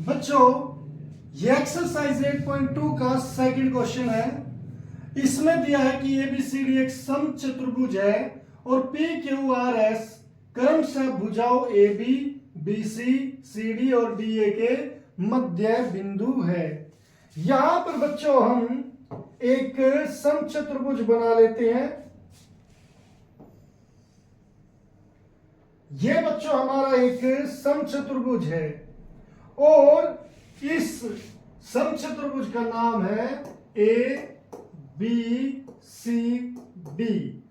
बच्चों ये एक्सरसाइज 8.2 का सेकंड क्वेश्चन है। इसमें दिया है कि एबीसीडी एक समचतुर्भुज है और पी क्यू आर एस क्रमशः भुजाओं A B B C C D और डी ए के मध्य बिंदु है। यहां पर बच्चों हम एक समचतुर्भुज बना लेते हैं। यह बच्चों हमारा एक समचतुर्भुज है और इस समचतुर्भुज का नाम है ए बी सी डी।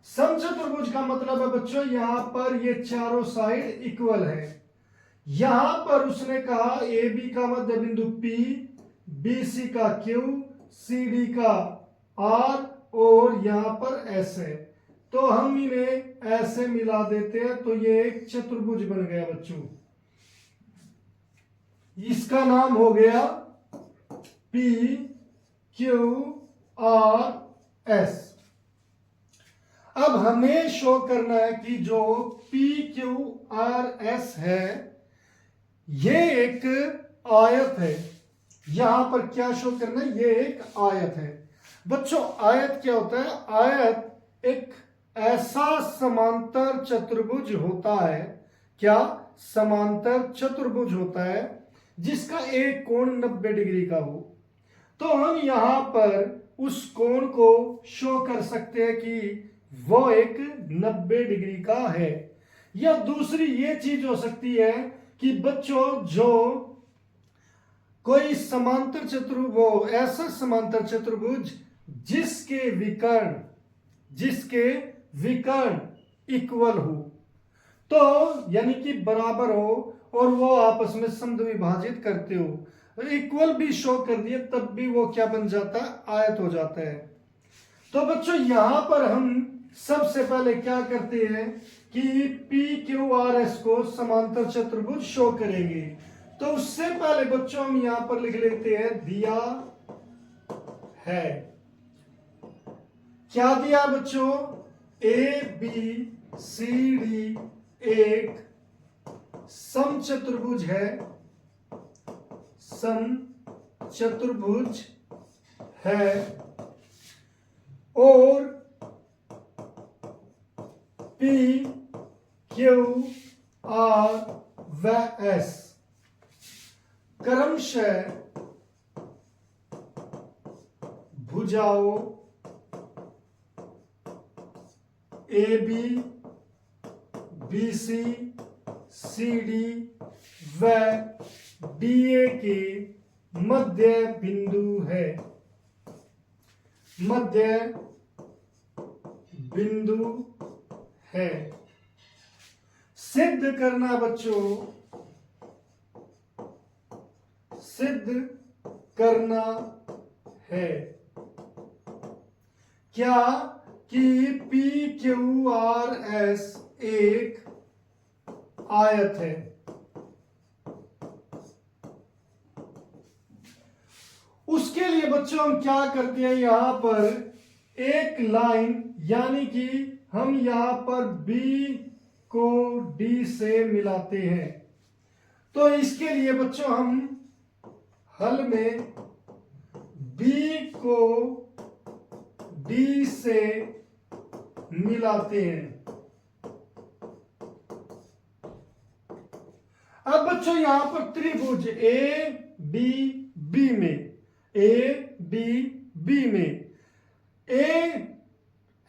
समचतुर्भुज का मतलब है बच्चों यहां पर ये चारों साइड इक्वल है। यहां पर उसने कहा ए बी का मध्य बिंदु P, बी सी का Q, सी डी का R और यहां पर S है। तो हम इन्हें ऐसे मिला देते हैं तो ये एक चतुर्भुज बन गया बच्चों। इसका नाम हो गया P Q R S। अब हमें शो करना है कि जो P Q R S है ये एक आयत है। यहां पर क्या शो करना है, ये एक आयत है। बच्चों आयत क्या होता है? आयत एक ऐसा समांतर चतुर्भुज होता है। क्या? समांतर चतुर्भुज होता है जिसका एक कोण 90 डिग्री का हो। तो हम यहां पर उस कोण को शो कर सकते हैं कि वो एक 90 डिग्री का है। या दूसरी ये चीज हो सकती है कि बच्चों जो कोई समांतर चतुर्भुज, ऐसा समांतर चतुर्भुज जिसके विकर्ण इक्वल हो, तो यानी कि बराबर हो और वो आपस में समद्विभाजित करते हो। इक्वल भी शो कर दिए तब भी वो क्या बन जाता है? आयत हो जाता है। तो बच्चों यहां पर हम सबसे पहले क्या करते हैं कि पी क्यू आर एस को समांतर चतुर्भुज शो करेंगे। तो उससे पहले बच्चों हम यहां पर लिख लेते हैं दिया है। क्या दिया बच्चों? ए बी सी डी एक समचतुर्भुज है, समचतुर्भुज है और P Q R व S क्रमशः भुजाओं A B B C C D व डी ए के मध्य बिंदु है। मध्य बिंदु है। सिद्ध करना बच्चों, सिद्ध करना है क्या? कि P Q R S एक आयत है। उसके लिए बच्चों हम क्या करते हैं, यहां पर एक लाइन यानी कि हम यहां पर B को D से मिलाते हैं। तो इसके लिए बच्चों हम हल में B को D से मिलाते हैं। अब बच्चों यहां पर त्रिभुज ए डी बी में, ए डी बी में ए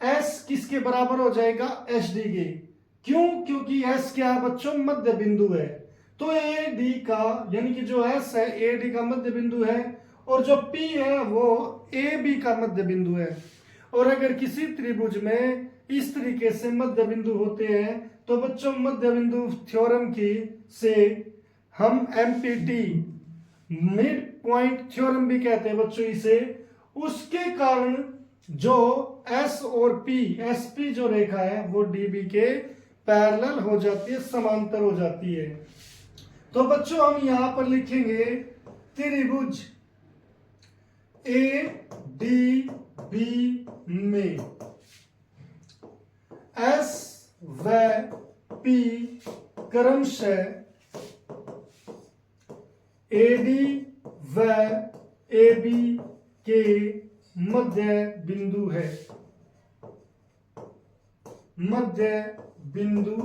एस किसके बराबर हो जाएगा? एच डी के। क्यों? क्योंकि एस क्या है बच्चों? मध्य बिंदु है। तो ए डी का यानी कि जो एस है ए डी का मध्य बिंदु है और जो पी है वो ए बी का मध्य बिंदु है। और अगर किसी त्रिभुज में इस तरीके से मध्य बिंदु होते हैं तो बच्चों मध्य बिंदु थ्योरम की से हम एमपीटी मिड पॉइंट थ्योरम भी कहते हैं बच्चों इसे। उसके कारण जो एस और पी, एस पी जो रेखा है वो डीबी के पैरेलल हो जाती है, समांतर हो जाती है। तो बच्चों हम यहां पर लिखेंगे त्रिभुज ए डी बी में एस व पी क्रमशः AD व AB के मध्य बिंदु है, मध्य बिंदु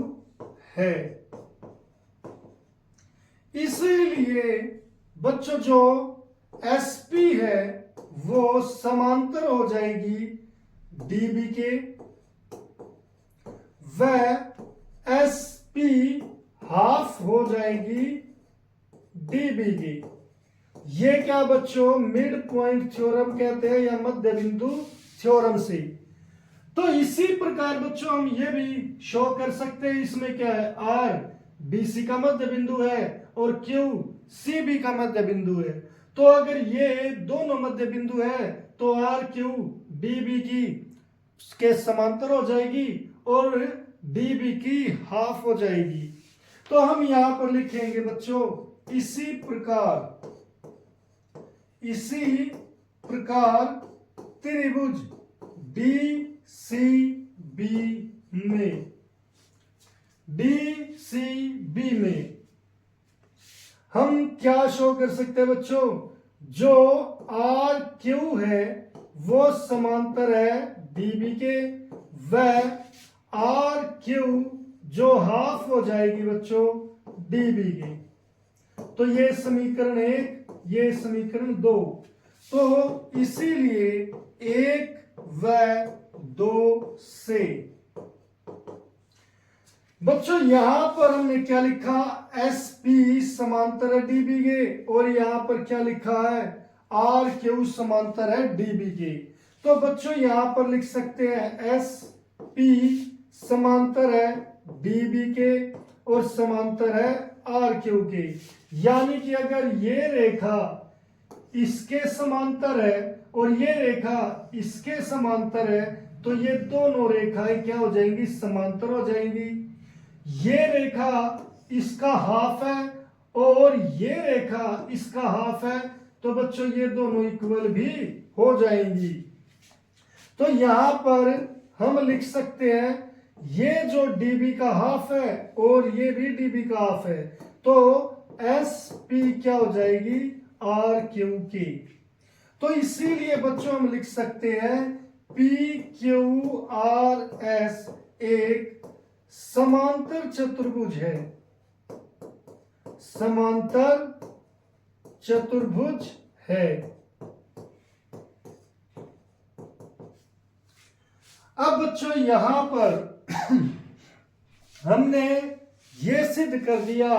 है। इसलिए बच्चों जो SP है वो समांतर हो जाएगी DB के, व SP हाफ हो जाएगी DB की। ये क्या बच्चों मिड पॉइंट थ्योरम कहते हैं या मध्य बिंदु थ्योरम से। तो इसी प्रकार बच्चों हम ये भी शो कर सकते हैं, इसमें क्या है R BC का मध्य बिंदु है और Q CB का मध्य बिंदु है। तो अगर ये दोनों मध्य बिंदु है तो RQ DB की के समांतर हो जाएगी और DB की हाफ हो जाएगी। तो हम यहां पर लिखेंगे बच्चों इसी प्रकार त्रिभुज DCB में हम क्या शो कर सकते हैं बच्चों, जो RQ है वो समांतर है DB के, व RQ जो हाफ हो जाएगी बच्चों DB के। तो ये समीकरण 1, ये समीकरण 2। तो इसीलिए 1 व 2 से बच्चों यहां पर हमने क्या लिखा, SP समांतर है DB के, और यहां पर क्या लिखा है RQ समांतर है DB के। तो बच्चों यहां पर लिख सकते हैं SP समांतर है DB के और समांतर है RQ के। यानी कि अगर ये रेखा इसके समांतर है और ये रेखा इसके समांतर है तो ये दोनों रेखाएं क्या हो जाएंगी, समांतर हो जाएंगी। ये रेखा इसका हाफ है और ये रेखा इसका हाफ है, तो बच्चों ये दोनों इक्वल भी हो जाएंगी। तो यहां पर हम लिख सकते हैं ये जो DB का हाफ है और ये भी DB का हाफ है, तो SP क्या हो जाएगी RQ की। तो इसीलिए बच्चों हम लिख सकते हैं PQRS एक समांतर चतुर्भुज है, समांतर चतुर्भुज है। अब बच्चों यहां पर हमने ये सिद्ध कर दिया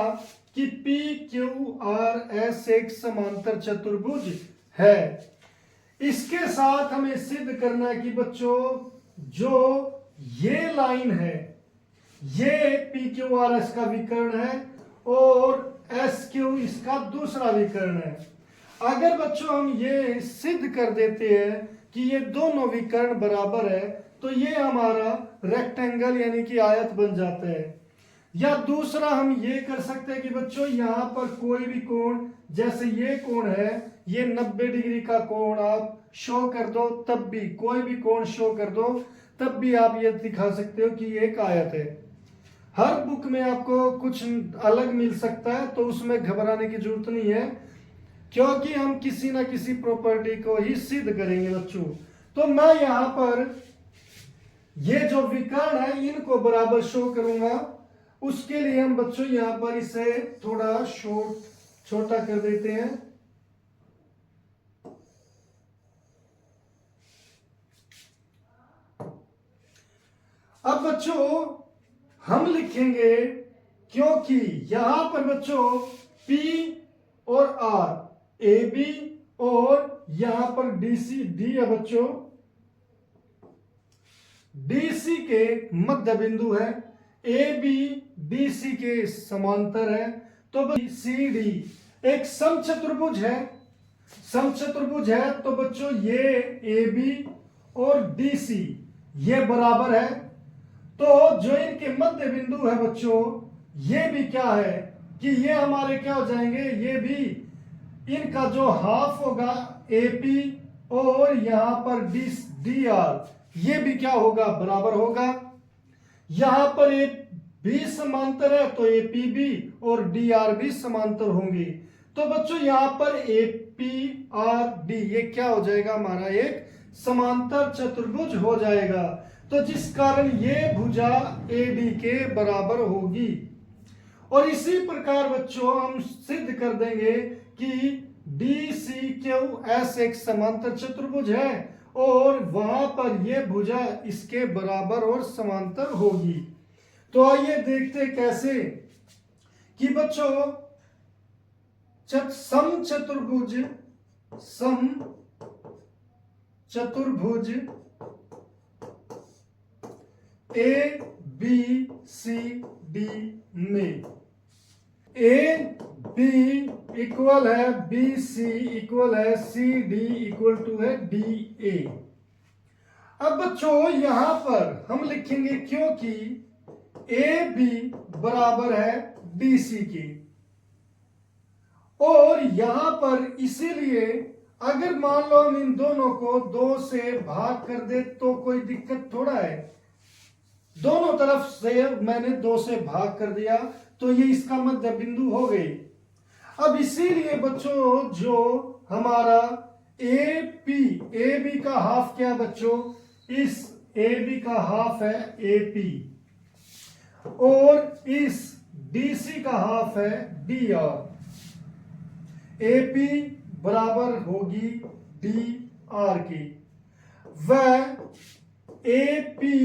कि PQRS एक समांतर चतुर्भुज है। इसके साथ हमें सिद्ध करना है कि बच्चों जो ये लाइन है ये PQRS का विकर्ण है और SQ इसका दूसरा विकर्ण है। अगर बच्चों हम ये सिद्ध कर देते हैं कि ये दोनों विकर्ण बराबर है तो ये हमारा रेक्टेंगल यानी कि आयत बन जाता है। या दूसरा हम ये कर सकते हैं कि बच्चों यहां पर कोई भी कोण, जैसे ये कोण है ये 90 डिग्री का कोण आप शो कर दो, तब भी कोई भी कोण शो कर दो तब भी आप ये दिखा सकते हो कि ये एक आयत है। हर बुक में आपको कुछ अलग मिल सकता है तो उसमें घबराने की जरूरत नहीं है, क्योंकि हम किसी ना किसी प्रॉपर्टी को ही सिद्ध करेंगे बच्चों। तो मैं यहां पर ये जो विकर्ण है इनको बराबर शो करूंगा। उसके लिए हम बच्चों यहां पर इसे थोड़ा छोटा कर देते हैं। अब बच्चों हम लिखेंगे, क्योंकि यहां पर बच्चों P और R AB और यहां पर DC D है बच्चों, DC के मध्य बिंदु है, AB DC के समांतर है, तो CD एक समचतुर्भुज है। समचतुर्भुज है तो बच्चों ये AB और DC ये बराबर है, तो जो इनके मध्य बिंदु है बच्चों ये भी क्या है कि ये हमारे क्या हो जाएंगे, ये भी इनका जो हाफ होगा AP और यहां पर DR ये भी क्या होगा, बराबर होगा। यहां पर AB समांतर है तो AP भी और DR भी समांतर होंगे। तो बच्चों यहां पर ए पी आर डी ये क्या हो जाएगा, हमारा एक समांतर चतुर्भुज हो जाएगा। तो जिस कारण ये भुजा ए डी के बराबर होगी। और इसी प्रकार बच्चों हम सिद्ध कर देंगे कि डी सी क्यू एस एक समांतर चतुर्भुज है और वहां पर यह भुजा इसके बराबर और समांतर होगी। तो आइए देखते कैसे कि बच्चों समचतुर्भुज ए बी सी डी में ए बी इक्वल है बी सी इक्वल है सी डी इक्वल टू है डी ए। अब बच्चों यहां पर हम लिखेंगे क्योंकि ए बी बराबर है डी सी के, और यहां पर इसीलिए अगर मान लो हम इन दोनों को 2 से भाग कर दे तो कोई दिक्कत थोड़ा है। दोनों तरफ से मैंने 2 से भाग कर दिया तो ये इसका मध्य बिंदु हो गई। अब इसीलिए बच्चों जो हमारा ए बी का हाफ क्या बच्चों, इस ए बी का हाफ है ए पी और इस डी सी का हाफ है डी आर। ए पी बराबर होगी डी आर की, वह ए पी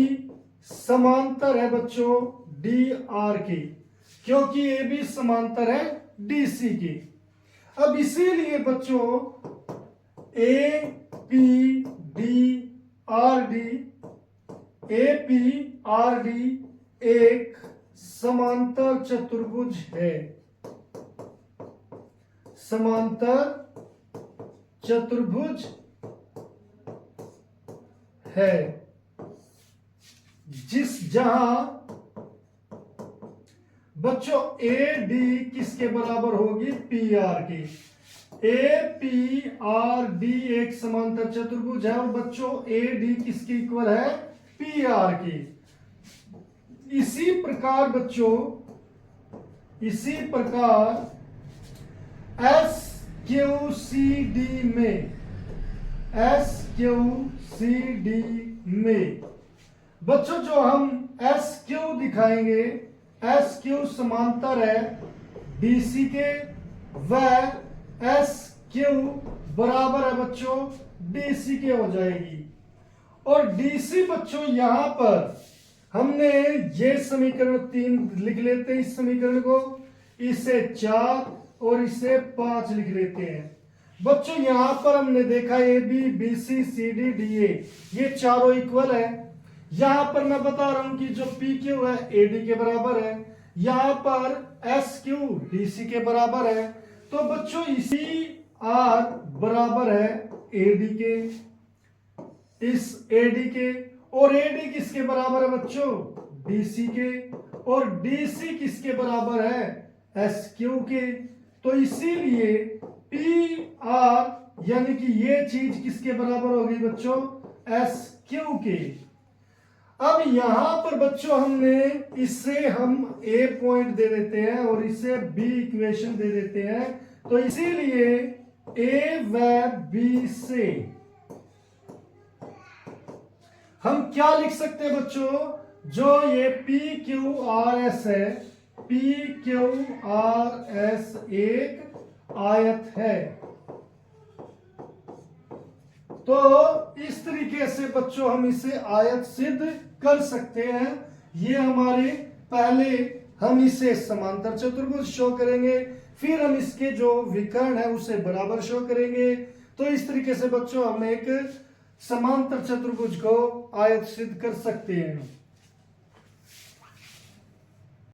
समांतर है बच्चों डी आर की, क्योंकि ए बी समांतर है डी सी की। अब इसीलिए बच्चों ए पी आर डी एक समांतर चतुर्भुज है, समांतर चतुर्भुज है, जहां बच्चों ए डी किसके बराबर होगी, पी आर की। ए पी आर डी एक समांतर चतुर्भुज है और बच्चों ए डी किसकी इक्वल है, पी आर की। इसी प्रकार बच्चों एस क्यू सी डी में बच्चों जो हम एस क्यू दिखाएंगे, एस क्यू समांतर है डीसी के, वह एस क्यू बराबर है बच्चों डीसी के हो जाएगी। और डीसी बच्चों यहां पर हमने ये समीकरण 3 लिख लेते हैं, इस समीकरण को, इसे 4 और इसे 5 लिख लेते हैं। बच्चों यहां पर हमने देखा A B B C C D D A ये चारों इक्वल है। यहां पर मैं बता रहा हूं कि जो पी क्यू है ए डी के बराबर है, यहां पर एस क्यू डी सी के बराबर है। तो बच्चों इसी आर बराबर है ए डी के, इस ए डी के, और ए डी किसके बराबर है बच्चों, डी सी के, और डी सी किसके बराबर है, एस क्यू के। तो इसीलिए पी आर यानी कि ये चीज किसके बराबर होगी बच्चों, एस क्यू के। अब यहां पर बच्चों हमने इससे हम ए पॉइंट दे देते हैं और इसे बी इक्वेशन दे देते हैं। तो इसीलिए ए व बी से हम क्या लिख सकते हैं बच्चों, जो ये पी क्यू आर एस है, पी क्यू आर एस एक आयत है। तो इस तरीके से बच्चों हम इसे आयत सिद्ध कर सकते हैं। ये हमारे पहले हम इसे समांतर चतुर्भुज शो करेंगे, फिर हम इसके जो विकर्ण है उसे बराबर शो करेंगे। तो इस तरीके से बच्चों हम एक समांतर चतुर्भुज को आयत सिद्ध कर सकते हैं।